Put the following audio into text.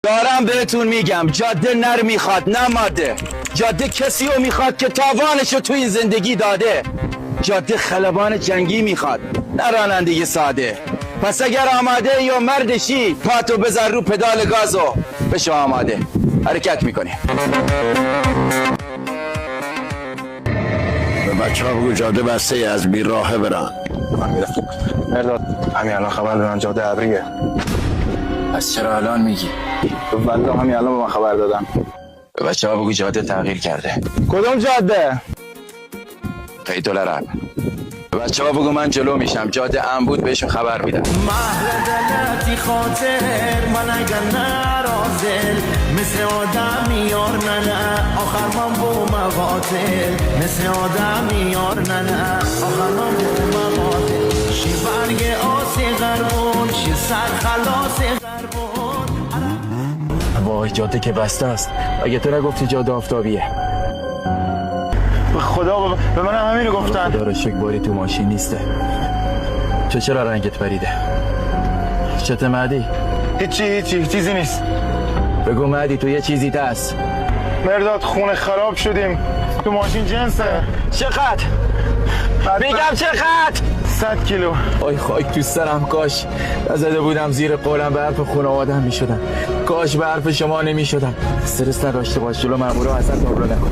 دارم بهتون میگم جاده نر میخواد نه ماده. جاده کسی رو میخواد که تاوانشو تو این زندگی داده. جاده خلبان جنگی میخواد نه رانندگی ساده. پس اگر آماده یا مردشی پاتو بذار رو پدال گازو بشو آماده. حرکت میکنی. به بچه ها بگو جاده بسته از بیراهه برن. من میرم مرداد همین الان خبر دادن جاده ابریه. از چرا الان میگی؟ والله همین الان به من خبر دادن. به بچه ها بگو جاده تغییر کرده. کدوم جاده؟ قید العرب. به بچه ها بگو من جلو میشم جاده ام بود بهشون خبر میدم. محل دلتی خاطر من اگر نرازل مثل آدم میار نه آخر من بو مقاتل مثل آدم میار نه آخر من بو مقاتل شی برگ آسی غربون شی سر خلاص غربون. وای جاده که بسته است. اگه تو نگفتی جاده آفتابیه. به خدا به من همینو گفتن. خدا رو شکر باری تو ماشین نیسته. چرا رنگت پریده؟ چت مهدی؟ هیچی چیزی نیست. بگو مهدی تو یه چیزی هست. مرداد خونه خراب شدیم تو ماشین جنسه. چقدر؟ میگم چقدر؟ 100 کیلو. آی خاک تو سرم کاش نزده بودم زیر قولم به حرف خانواده‌ام میشدم. کاش به حرف شما نمیشدم. استرس نداشته باش جلو مامورا اصلا تابلو نکن.